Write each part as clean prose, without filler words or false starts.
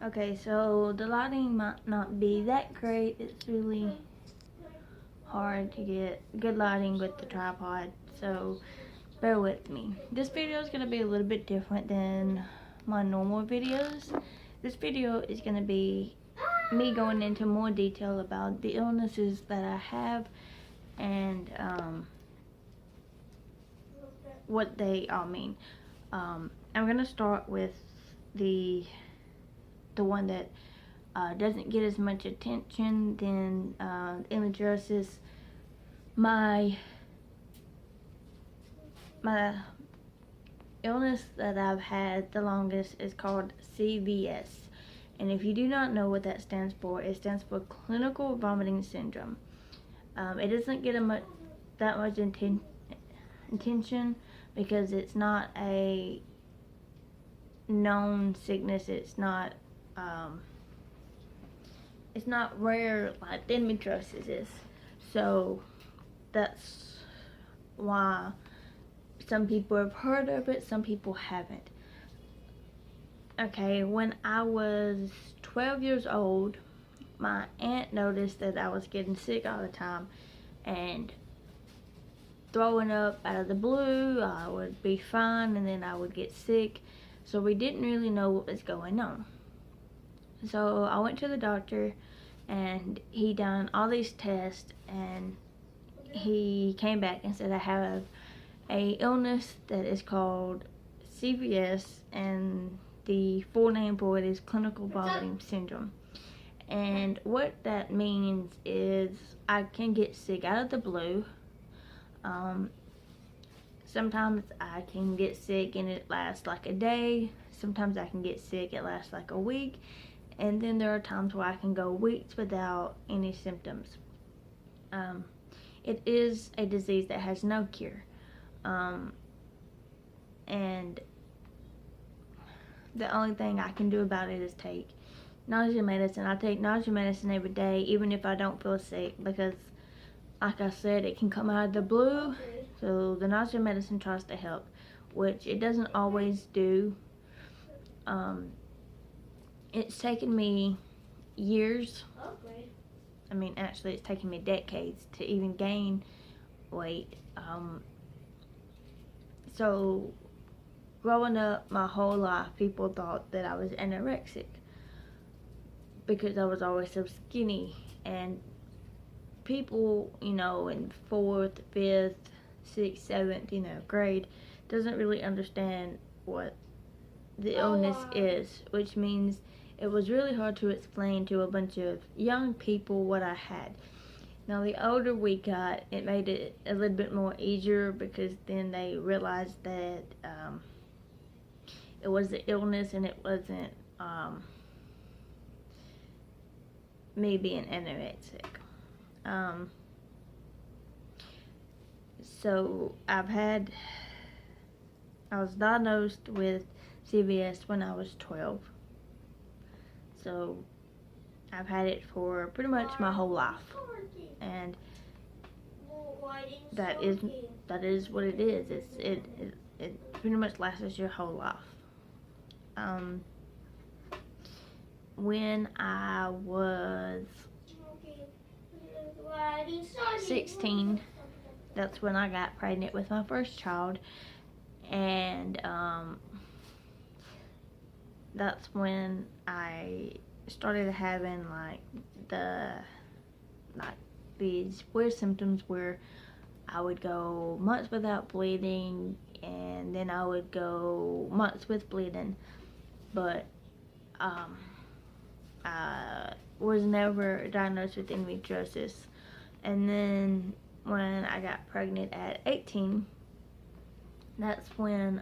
Okay, so the lighting might not be that great. It's really hard to get good lighting with the tripod, so bear with me. This video is going to be a little bit different than my normal videos. This video is going to be me going into more detail about the illnesses that I have and what they all mean. I'm going to start with the one that doesn't get as much attention than imagerosis. My illness that I've had the longest is called CVS, and if you do not know what that stands for, it stands for clinical vomiting syndrome. It doesn't get that much attention because it's not a known sickness. It's not rare like endometriosis is. So that's why some people have heard of it, some people haven't. Okay, when I was 12 years old, my aunt noticed that I was getting sick all the time and throwing up out of the blue. I would be fine and then I would get sick. So we didn't really know what was going on. So I went to the doctor and he done all these tests and he came back and said I have a illness that is called CVS, and the full name for it is clinical vomiting syndrome. And what that means is I can get sick out of the blue. Sometimes I can get sick and it lasts like a day. Sometimes I can get sick, it lasts like a week. And then there are times where I can go weeks without any symptoms. It is a disease that has no cure. And the only thing I can do about it is take nausea medicine. I take nausea medicine every day, even if I don't feel sick, because like I said, it can come out of the blue. So the nausea medicine tries to help, which it doesn't always do. It's taken me years. I mean, actually, it's taken me decades to even gain weight. So growing up my whole life, people thought that I was anorexic because I was always so skinny, and people, in 4th, 5th, 6th, 7th, grade doesn't really understand what the illness is, which means it was really hard to explain to a bunch of young people what I had. Now, the older we got, it made it a little bit more easier because then they realized that it was the illness and it wasn't me being anorexic. So I was diagnosed with CVS when I was 12. So I've had it for pretty much my whole life, and that is what it is. It pretty much lasts your whole life. When I was 16, that's when I got pregnant with my first child, and that's when I started having these weird symptoms where I would go months without bleeding, and then I would go months with bleeding, but I was never diagnosed with endometriosis. And then when I got pregnant at 18, that's when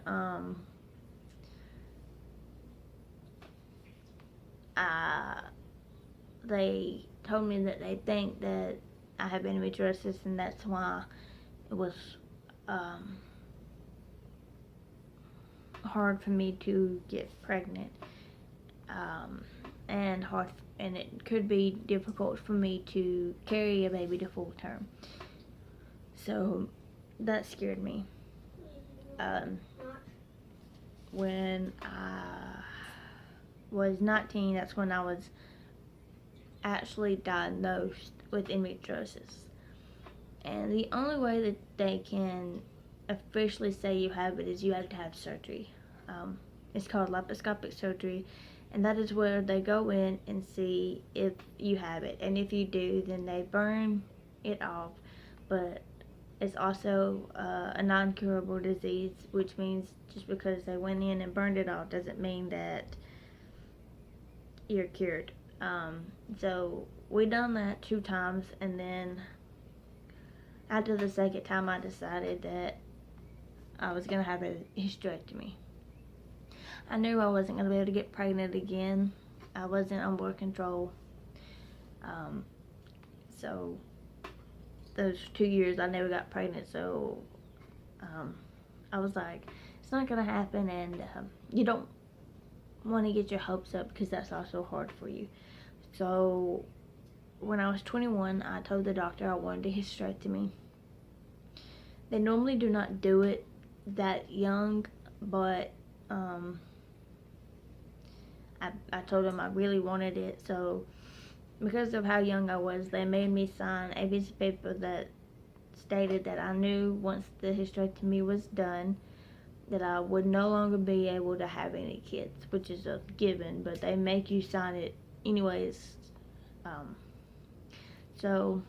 they told me that they think that I have endometriosis, and that's why it was hard for me to get pregnant, and it could be difficult for me to carry a baby to full term. So that scared me. When I was 19, that's when I was actually diagnosed with endometriosis. And the only way that they can officially say you have it is you have to have surgery. It's called laparoscopic surgery, and that is where they go in and see if you have it. And if you do, then they burn it off. But it's also a non-curable disease, which means just because they went in and burned it off doesn't mean that you're cured. So we done that 2 times, and then after the second time I decided that I was going to have a hysterectomy. I knew I wasn't going to be able to get pregnant again. I wasn't on birth control. So those 2 years I never got pregnant, so I was like, it's not going to happen, and you don't want to get your hopes up because that's also hard for you. So when I was 21, I told the doctor I wanted a hysterectomy. They normally do not do it that young, but I told them I really wanted it. So because of how young I was, they made me sign a piece of paper that stated that I knew once the hysterectomy was done that I would no longer be able to have any kids, which is a given, but they make you sign it anyways. So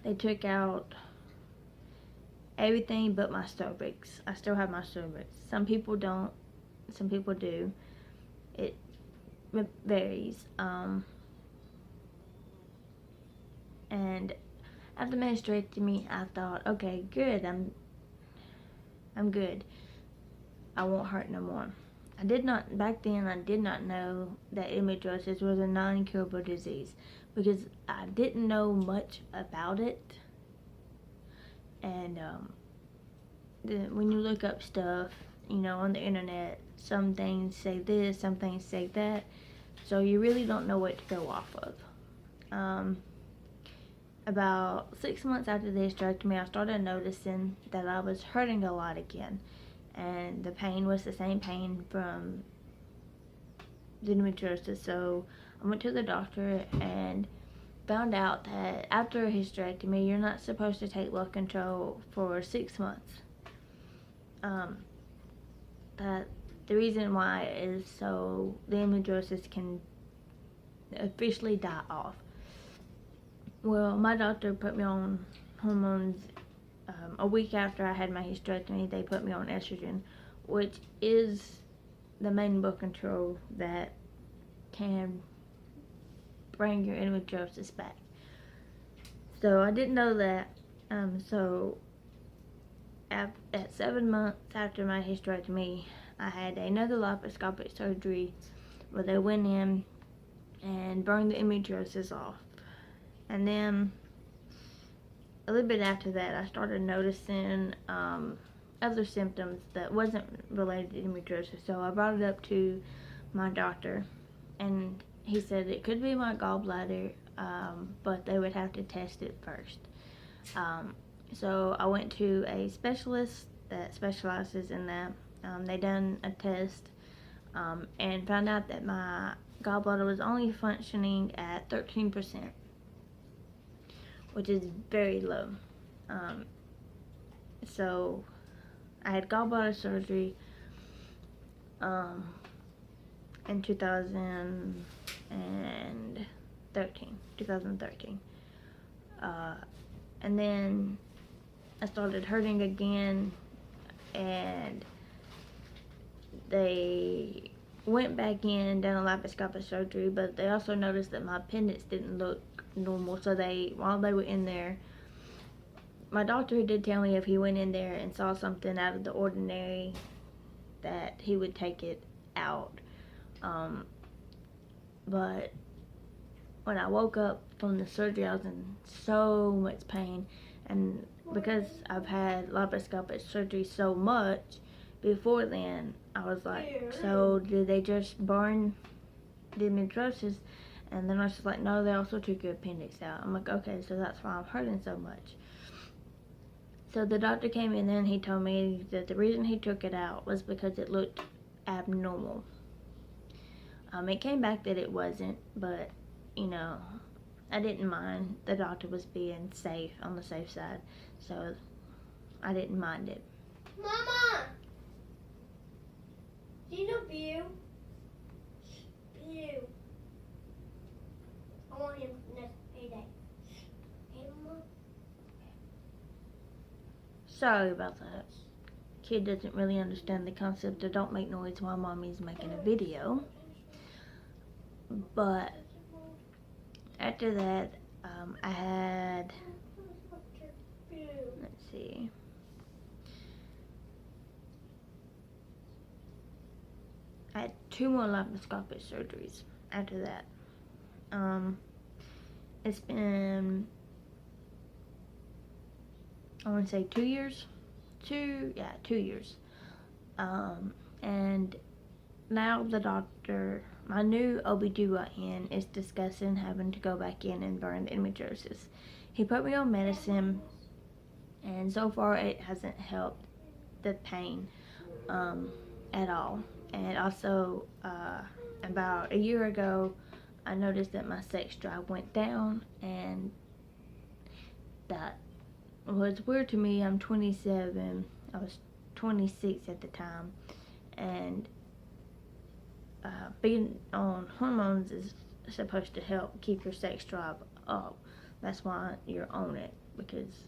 they took out everything but my cervix. I still have my cervix. Some people don't, some people do. It varies. And after my hysterectomy, I thought, okay, good, I'm good. I won't hurt no more. Back then I did not know that endometriosis was a non-curable disease because I didn't know much about it. And when you look up stuff, on the internet, some things say this, some things say that, so you really don't know what to go off of. About 6 months after the hysterectomy, I started noticing that I was hurting a lot again, and the pain was the same pain from the endometriosis. So I went to the doctor and found out that after a hysterectomy, you're not supposed to take birth control for 6 months. That the reason why is so the endometriosis can officially die off. Well, my doctor put me on hormones a week after I had my hysterectomy. They put me on estrogen, which is the main birth control that can bring your endometriosis back. So I didn't know that. So at 7 months after my hysterectomy, I had another laparoscopic surgery where they went in and burned the endometriosis off. And then a little bit after that, I started noticing other symptoms that wasn't related to endometriosis. So I brought it up to my doctor, and he said it could be my gallbladder, but they would have to test it first. So I went to a specialist that specializes in that. They done a test and found out that my gallbladder was only functioning at 13%, which is very low. So I had gallbladder surgery in 2013. And then I started hurting again, and they went back in, done a laparoscopic surgery, but they also noticed that my appendix didn't look normal. So while they were in there, my doctor did tell me if he went in there and saw something out of the ordinary that he would take it out. But when I woke up from the surgery, I was in so much pain, and because I've had laparoscopic surgery so much before then, I was like, so did they just burn the endometriosis? And then I was just like, no, they also took your appendix out. I'm like, okay, so that's why I'm hurting so much. So the doctor came in and he told me that the reason he took it out was because it looked abnormal. It came back that it wasn't, but you know, I didn't mind. The doctor was being safe, on the safe side, so I didn't mind it. Mama! Do you know Bew? Bew. I want him next payday. Hey, Mama. Sorry about that. Kid doesn't really understand the concept of don't make noise while mommy's making a video. But after that, I had, let's see, I had 2 more laparoscopic surgeries after that. It's been, I want to say 2 years. 2 years. And now the doctor, my new OB/GYN, is discussing having to go back in and burn the endometriosis. He put me on medicine, and so far it hasn't helped the pain at all. And also, about a year ago, I noticed that my sex drive went down, and that was weird to me. I'm 27. I was 26 at the time, and being on hormones is supposed to help keep your sex drive up. That's why you're on it, because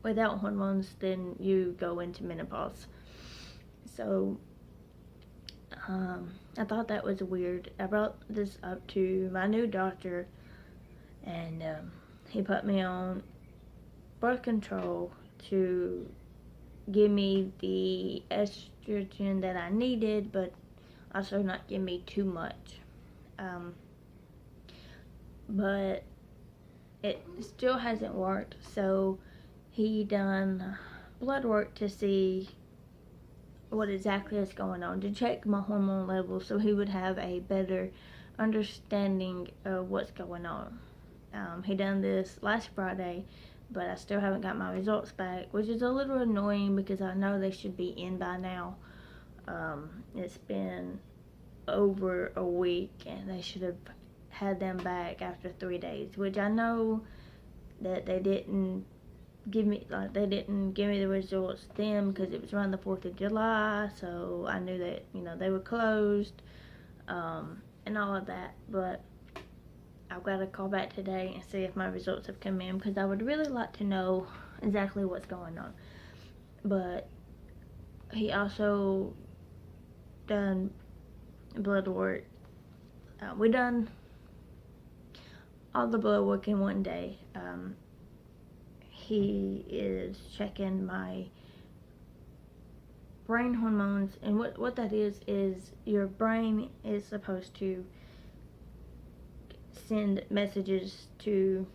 without hormones, then you go into menopause. So I thought that was weird. I brought this up to my new doctor, and he put me on birth control to give me the estrogen that I needed, but also not give me too much. But it still hasn't worked, so he done blood work to see what exactly is going on, to check my hormone levels, so he would have a better understanding of what's going on. He done this last Friday, but I still haven't got my results back, which is a little annoying because I know they should be in by now. It's been over a week, and they should have had them back after 3 days, which I know that they didn't give me the results then because it was around the 4th of July, so I knew that, you know, they were closed, and all of that. But I've got to call back today and see if my results have come in, because I would really like to know exactly what's going on. But he also done blood work. We done all the blood work in one day. He is checking my brain hormones, and what that is your brain is supposed to send messages to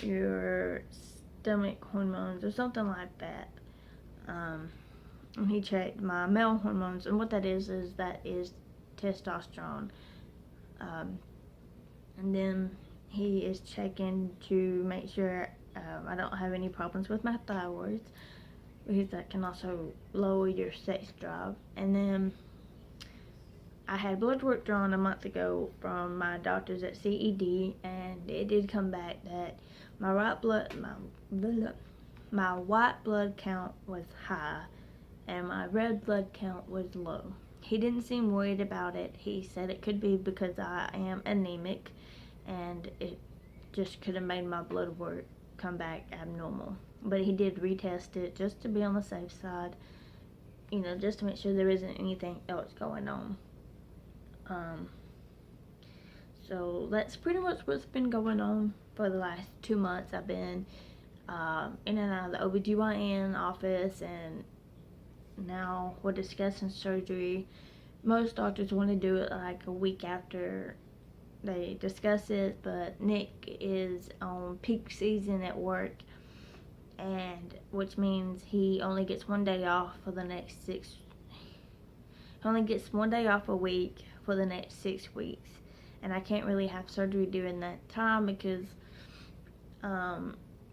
your stomach hormones or something like that. And he checked my male hormones, and what that is testosterone. And then he is checking to make sure I don't have any problems with my thyroid, because that can also lower your sex drive. And then I had blood work drawn a month ago from my doctors at CED, and it did come back that my white blood count was high and my red blood count was low. He didn't seem worried about it. He said it could be because I am anemic, and it just could have made my blood work come back abnormal. But he did retest it just to be on the safe side, you know, just to make sure there isn't anything else going on. So that's pretty much what's been going on for the last 2 months. I've been in and out of the OB/GYN office, and now we're discussing surgery. Most doctors want to do it like a week after they discuss it, but Nick is on peak season at work, and which means he only gets 1 day off for the next 6. He only gets 1 day off a week for the next 6 weeks, and I can't really have surgery during that time because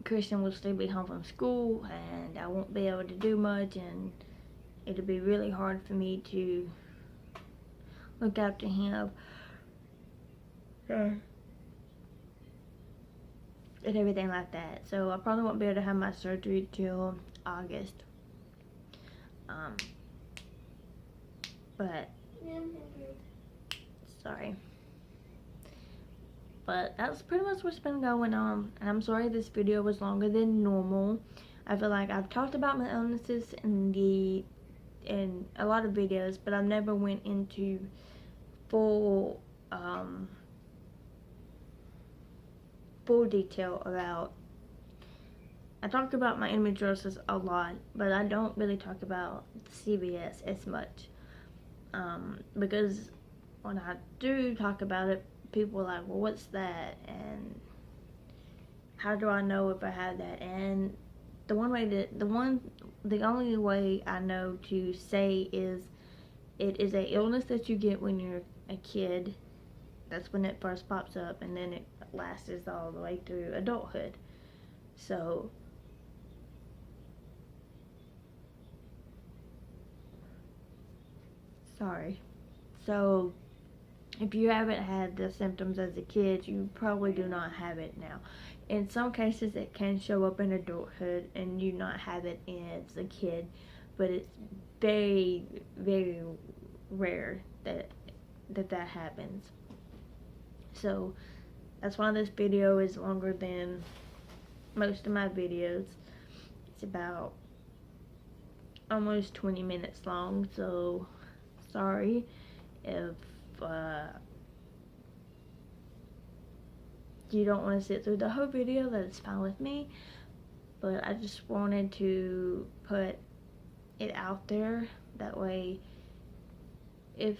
Christian will still be home from school, and I won't be able to do much, and it'll be really hard for me to look after him. And everything like that. So I probably won't be able to have my surgery till August. But sorry. But that's pretty much what's been going on. And I'm sorry this video was longer than normal. I feel like I've talked about my illnesses in a lot of videos, but I've never went into full detail about. I talked about my endometriosis a lot, but I don't really talk about CVS as much, because when I do talk about it, people are like, well, what's that, and how do I know if I have that? And the only way I know to say is it is a illness that you get when you're a kid. That's when it first pops up, and then it lasts all the way through adulthood. So sorry. So if you haven't had the symptoms as a kid, you probably do not have it now. In some cases, it can show up in adulthood and you not have it as a kid, but it's very, very rare that happens. So that's why this video is longer than most of my videos. It's about almost 20 minutes long, so sorry if you don't want to sit through the whole video. That's fine with me, but I just wanted to put it out there. That way, if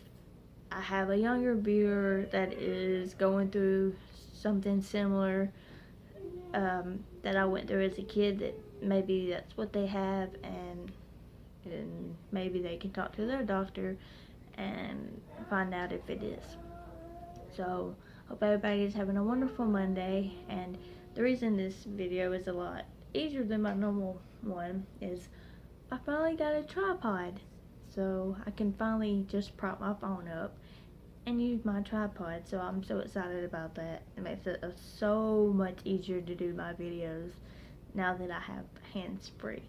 I have a younger viewer that is going through something similar that I went through as a kid, that maybe that's what they have, and maybe they can talk to their doctor and find out if it is. So hope everybody is having a wonderful Monday. And the reason this video is a lot easier than my normal one is I finally got a tripod, so I can finally just prop my phone up and use my tripod. So I'm so excited about that. It makes it so much easier to do my videos now that I have hands free.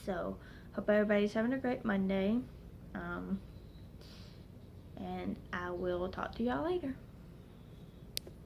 So hope everybody's having a great Monday, and I will talk to y'all later.